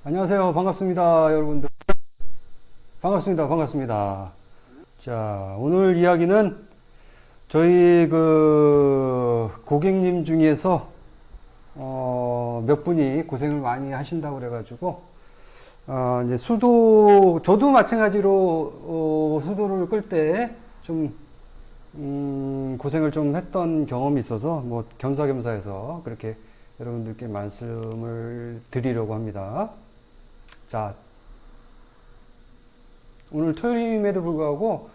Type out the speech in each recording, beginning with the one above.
안녕하세요. 반갑습니다. 여러분들. 반갑습니다. 반갑습니다. 자, 오늘 이야기는 저희 고객님 중에서 몇 분이 고생을 많이 하신다고 그래가지고 이제 저도 마찬가지로 수도를 끌 때 좀 고생을 좀 했던 경험이 있어서 뭐 겸사겸사해서 그렇게 여러분들께 말씀을 드리려고 합니다. 자, 오늘 토요일임에도 불구하고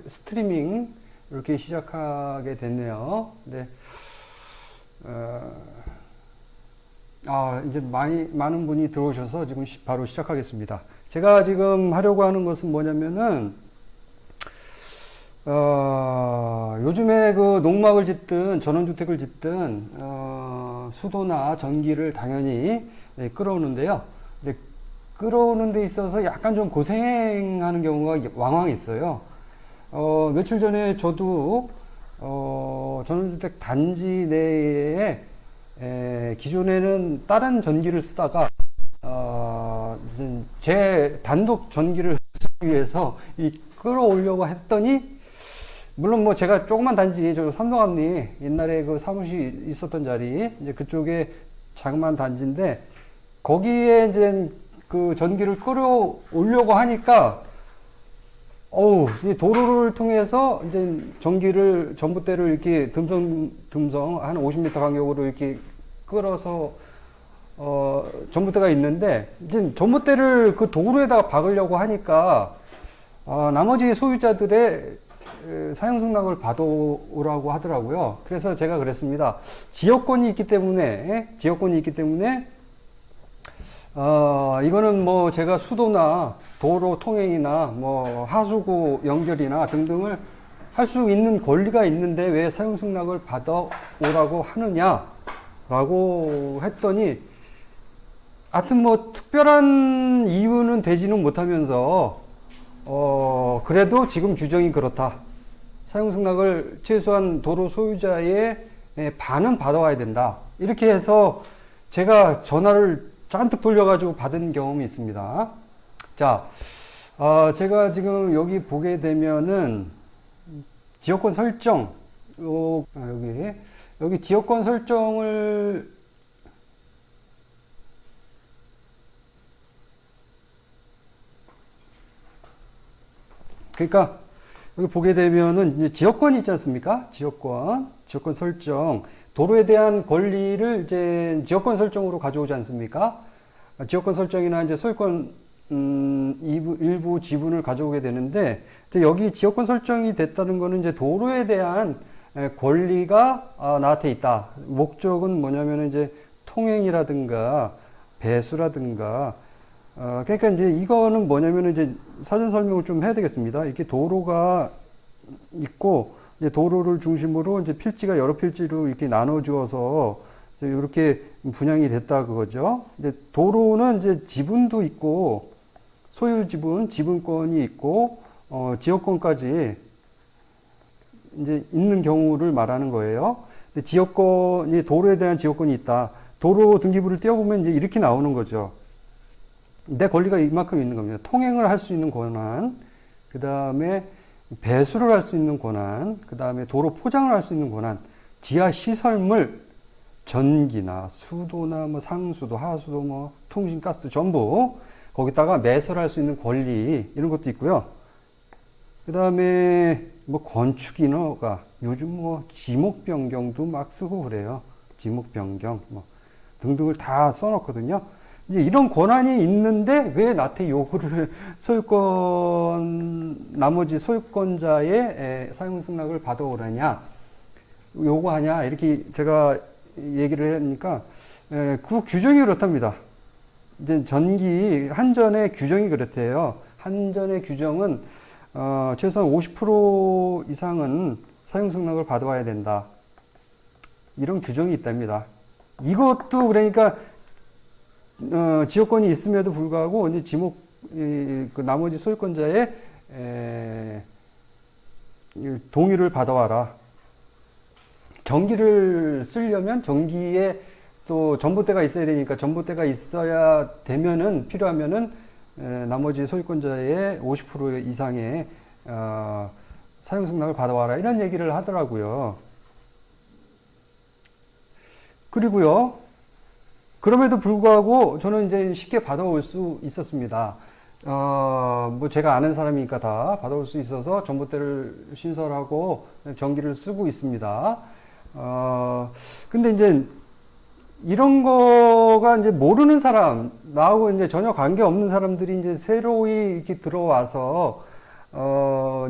스트리밍 이렇게 시작하게 됐네요. 네. 이제 많은 분이 들어오셔서 지금 바로 시작하겠습니다. 제가 지금 하려고 하는 것은 뭐냐면은, 요즘에 농막을 짓든 전원주택을 짓든, 수도나 전기를 당연히 끌어오는데요. 이제 끌어오는 데 있어서 약간 좀 고생하는 경우가 왕왕 있어요. 며칠 전에 저도, 전원주택 단지 내에, 기존에는 다른 전기를 쓰다가, 제 단독 전기를 쓰기 위해서 끌어오려고 했더니, 물론 뭐 제가 조그만 단지, 저 삼성암리 옛날에 그 사무실 있었던 자리, 이제 그쪽에 자그마한 단지인데, 거기에 이제 그 전기를 끌어오려고 하니까, 이 도로를 통해서 이제 전봇대를 이렇게 듬성 한 50m 간격으로 이렇게 끌어서, 전봇대가 있는데, 이제 전봇대를 그 도로에다가 박으려고 하니까, 나머지 소유자들의 사용 승낙을 받아오라고 하더라고요. 그래서 제가 그랬습니다. 지역권이 있기 때문에, 이거는 뭐 제가 수도나 도로 통행이나 뭐 하수구 연결이나 등등을 할 수 있는 권리가 있는데 왜 사용 승낙을 받아오라고 하느냐라고 했더니, 하여튼 뭐 특별한 이유는 되지는 못하면서 그래도 지금 규정이 그렇다. 사용 승낙을 최소한 도로 소유자의 반은 받아와야 된다. 이렇게 해서 제가 전화를 잔뜩 돌려가지고 받은 경험이 있습니다. 자, 제가 지금 여기 보게 되면은 지역권 설정, 여기 지역권 설정을 그러니까 여기 보게 되면은 이제 지역권이 있지 않습니까? 지역권 설정, 도로에 대한 권리를 이제 지역권 설정으로 가져오지 않습니까? 지역권 설정이나 이제 소유권 일부 지분을 가져오게 되는데, 이제 여기 지역권 설정이 됐다는 거는 이제 도로에 대한 권리가 나한테 있다. 목적은 뭐냐면 이제 통행이라든가 배수라든가, 그러니까 이제 이거는 뭐냐면 이제 사전 설명을 좀 해야 되겠습니다. 이렇게 도로가 있고, 이제 도로를 중심으로 이제 필지가 여러 필지로 이렇게 나눠주어서 이렇게 분양이 됐다 그거죠. 이제 도로는 이제 지분도 있고, 소유 지분, 지분권이 있고, 지역권까지 이제 있는 경우를 말하는 거예요. 근데 지역권이, 도로에 대한 지역권이 있다. 도로 등기부를 떼어보면 이제 이렇게 나오는 거죠. 내 권리가 이만큼 있는 겁니다. 통행을 할 수 있는 권한, 그 다음에 배수를 할 수 있는 권한, 그 다음에 도로 포장을 할 수 있는 권한, 지하 시설물, 전기나 수도나 뭐 상수도, 하수도, 뭐 통신, 가스 전부 거기다가 매설할 수 있는 권리, 이런 것도 있고요. 그 다음에 뭐 건축 인허가, 요즘 뭐 지목 변경도 막 쓰고 그래요. 지목 변경 뭐 등등을 다 써놓거든요. 이제 이런 권한이 있는데 왜 나한테 요구를 나머지 소유권자의 사용 승낙을 받아오라냐, 요구하냐, 이렇게 제가 얘기를 하니까, 그 규정이 그렇답니다. 이제 한전의 규정이 그렇대요. 한전의 규정은, 최소한 50% 이상은 사용 승낙을 받아와야 된다. 이런 규정이 있답니다. 이것도 그러니까, 지역권이 있음에도 불구하고 이제 그 나머지 소유권자의 동의를 받아와라. 전기를 쓰려면 전기의 또 전봇대가 있어야 되니까 전봇대가 있어야 되면은 필요하면은 나머지 소유권자의 50% 이상의 사용 승낙을 받아와라 이런 얘기를 하더라고요. 그리고요. 그럼에도 불구하고 저는 이제 쉽게 받아올 수 있었습니다. 뭐 제가 아는 사람이니까 다 받아올 수 있어서 전봇대를 신설하고 전기를 쓰고 있습니다. 근데 이제 이런 거가 이제 모르는 사람, 나하고 이제 전혀 관계 없는 사람들이 이제 새로이 이렇게 들어와서,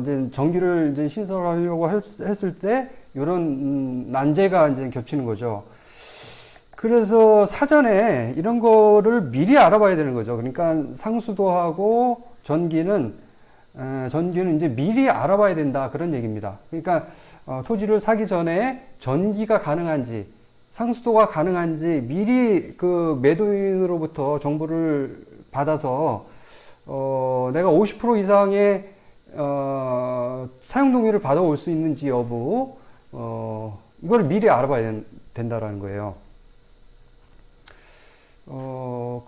이제 전기를 이제 신설하려고 했을 때, 이런 난제가 이제 겹치는 거죠. 그래서 사전에 이런 거를 미리 알아봐야 되는 거죠. 그러니까 상수도하고 전기는 이제 미리 알아봐야 된다. 그런 얘기입니다. 그러니까, 토지를 사기 전에 전기가 가능한지, 상수도가 가능한지 미리 그 매도인으로부터 정보를 받아서 내가 50% 이상의 사용 동의를 받아올 수 있는지 여부 이걸 미리 알아봐야 된다라는 거예요.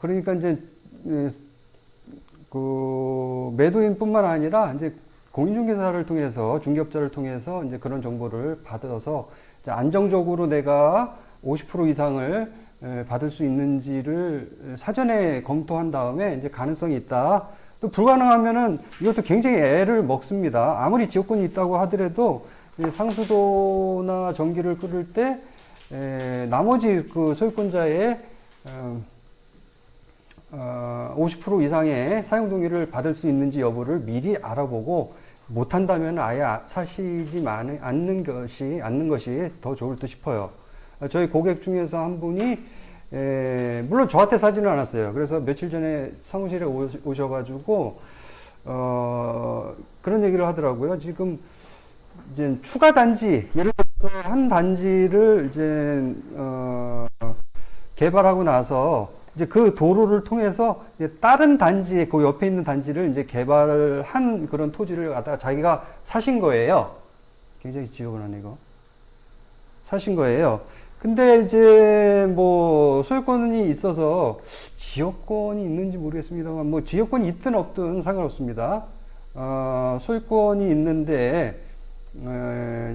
그러니까 이제 그 매도인뿐만 아니라 이제 공인중개사를 통해서 중개업자를 통해서 이제 그런 정보를 받아서 이제 안정적으로 내가 50% 이상을 받을 수 있는지를 사전에 검토한 다음에 이제 가능성이 있다. 또 불가능하면은 이것도 굉장히 애를 먹습니다. 아무리 지역권이 있다고 하더라도 상수도나 전기를 끌을 때 나머지 그 소유권자의 50% 이상의 사용 동의를 받을 수 있는지 여부를 미리 알아보고 못한다면 아예 사시지 않는 것이 더 좋을 듯 싶어요. 저희 고객 중에서 한 분이 물론 저한테 사지는 않았어요. 그래서 며칠 전에 사무실에 오셔가지고 그런 얘기를 하더라고요. 지금 이제 추가 단지, 예를 들어서 한 단지를 이제 개발하고 나서 이제 그 도로를 통해서 이제 다른 단지, 그 옆에 있는 단지를 이제 개발을 한 그런 토지를 갖다가 자기가 사신 거예요. 굉장히 지저분하네, 이거. 사신 거예요. 근데 이제 뭐 소유권이 있어서 지역권이 있는지 모르겠습니다만 뭐 지역권이 있든 없든 상관없습니다. 소유권이 있는데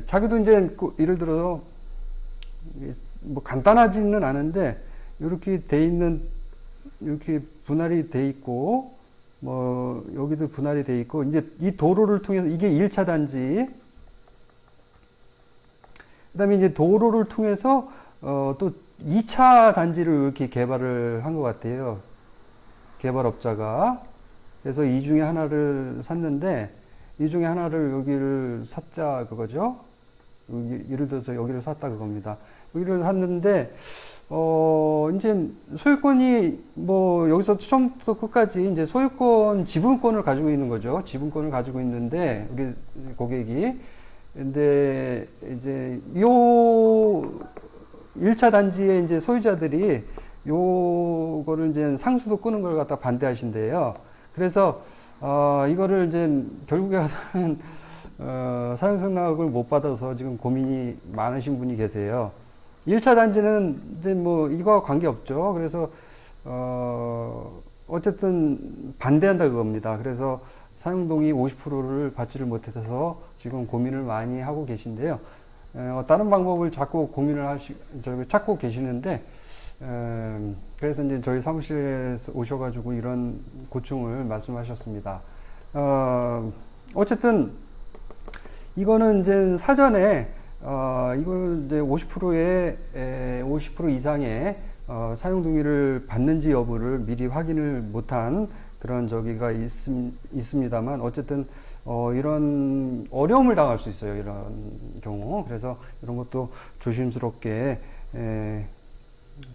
자기도 이제 예를 들어서 뭐 간단하지는 않은데 이렇게 돼 있는 이렇게 분할이 돼 있고 뭐 여기도 분할이 돼 있고 이제 이 도로를 통해서 이게 1차 단지 그다음에 이제 도로를 통해서 또 2차 단지를 이렇게 개발을 한 것 같아요. 개발업자가. 그래서 이 중에 하나를 샀는데 이 중에 하나를 여기를 샀다 그거죠. 예를 들어서 여기를 샀다 그겁니다. 여기를 샀는데 이제 소유권이 뭐 여기서 처음부터 끝까지 이제 소유권 지분권을 가지고 있는 거죠. 지분권을 가지고 있는데 우리 고객이 근데 이제 요 1차 단지의 이제 소유자들이 요거를 이제 상수도 끄는 걸 갖다 반대하신대요. 그래서 이거를 이제 결국에 사용 승낙을 못 받아서 지금 고민이 많으신 분이 계세요. 1차 단지는 이제 뭐 이거와 관계없죠. 그래서 어쨌든 반대한다 그겁니다. 그래서 사용동의 50%를 받지를 못해서 지금 고민을 많이 하고 계신데요. 다른 방법을 자꾸 고민을 찾고 계시는데, 그래서 이제 저희 사무실에 오셔가지고 이런 고충을 말씀하셨습니다. 어쨌든, 이거는 이제 사전에, 이걸 이제 50% 이상의 사용 동의를 받는지 여부를 미리 확인을 못한 그런 저기가 있습니다만 어쨌든 이런 어려움을 당할 수 있어요. 이런 경우. 그래서 이런 것도 조심스럽게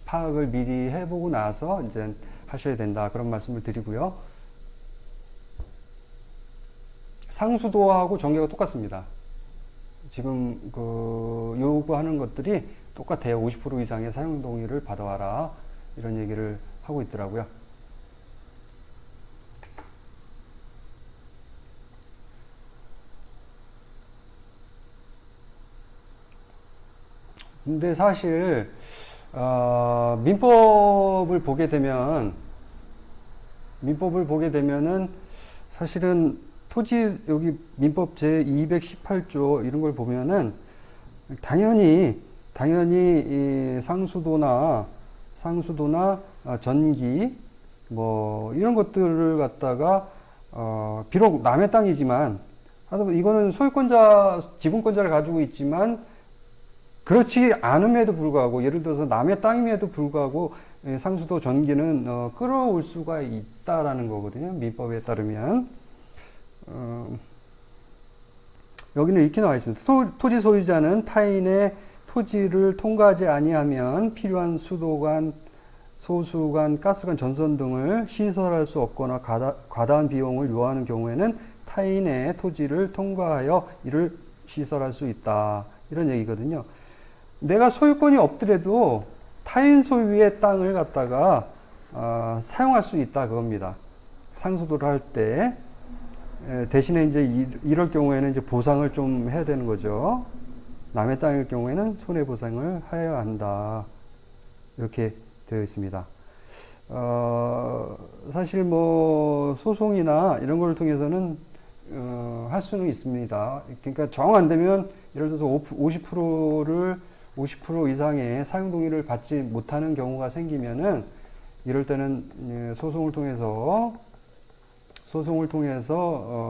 파악을 미리 해보고 나서 이제 하셔야 된다. 그런 말씀을 드리고요. 상수도하고 전개가 똑같습니다. 지금 그 요구하는 것들이 똑같아요. 50% 이상의 사용 동의를 받아와라. 이런 얘기를 하고 있더라고요. 근데 사실 민법을 보게 되면은 사실은 토지 여기 민법 제 218조 이런 걸 보면은 당연히 이 상수도나 전기 뭐 이런 것들을 갖다가 비록 남의 땅이지만 이거는 소유권자 지분권자를 가지고 있지만 그렇지 않음에도 불구하고 예를 들어서 남의 땅임에도 불구하고 상수도 전기는 끌어올 수가 있다라는 거거든요. 민법에 따르면 여기는 이렇게 나와 있습니다. 토지 소유자는 타인의 토지를 통과하지 아니하면 필요한 수도관, 소수관, 가스관, 전선 등을 시설할 수 없거나 과다한 비용을 요하는 경우에는 타인의 토지를 통과하여 이를 시설할 수 있다. 이런 얘기거든요. 내가 소유권이 없더라도 타인 소유의 땅을 갖다가 사용할 수 있다 그겁니다. 상수도를 할 때 대신에 이제 이럴 경우에는 이제 보상을 좀 해야 되는 거죠. 남의 땅일 경우에는 손해보상을 하여야 한다. 이렇게 되어 있습니다. 사실 뭐 소송이나 이런 걸 통해서는 할 수는 있습니다. 그러니까 정 안 되면 예를 들어서 50% 이상의 사용 동의를 받지 못하는 경우가 생기면은 이럴 때는 소송을 통해서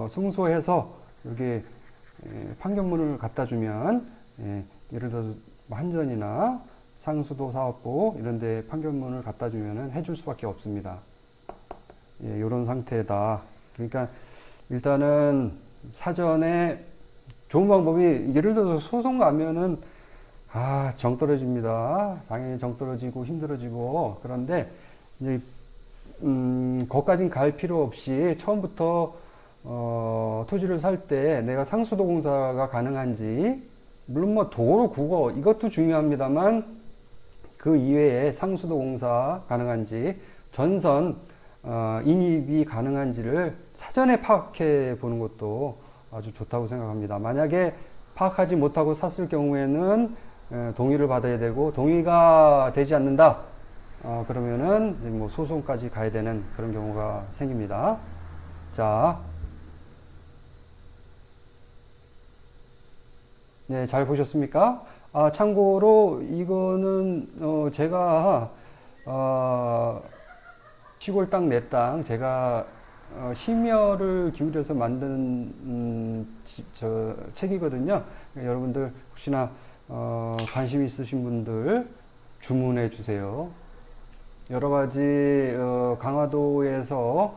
승소해서 이렇게 판결문을 갖다 주면 예를 들어서 한전이나 상수도 사업부 이런 데 판결문을 갖다 주면은 해줄 수밖에 없습니다. 이런 상태다. 그러니까 일단은 사전에 좋은 방법이 예를 들어서 소송 가면은 정 떨어집니다. 당연히 정 떨어지고 힘들어지고 그런데 이제 거기까진 갈 필요 없이 처음부터 토지를 살 때 내가 상수도 공사가 가능한지 물론 뭐 도로 국어 이것도 중요합니다만 그 이외에 상수도 공사 가능한지 전선 인입이 가능한지를 사전에 파악해 보는 것도 아주 좋다고 생각합니다. 만약에 파악하지 못하고 샀을 경우에는 동의를 받아야 되고 동의가 되지 않는다 그러면은 뭐 소송까지 가야 되는 그런 경우가 생깁니다. 자, 네, 잘 보셨습니까? 참고로 이거는 제가 시골 땅 내 땅 제가 심혈을 기울여서 만든 책이거든요. 여러분들 혹시나 관심 있으신 분들 주문해 주세요. 여러 가지 강화도에서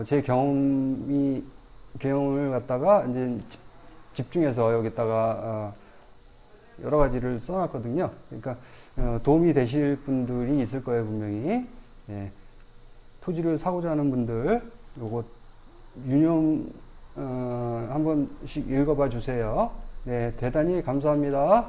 제 경험을 갖다가 이제 집중해서 여기다가 여러 가지를 써놨거든요. 그러니까 도움이 되실 분들이 있을 거예요, 분명히. 토지를 사고자 하는 분들 요거 유념 한 번씩 읽어봐 주세요. 네, 대단히 감사합니다.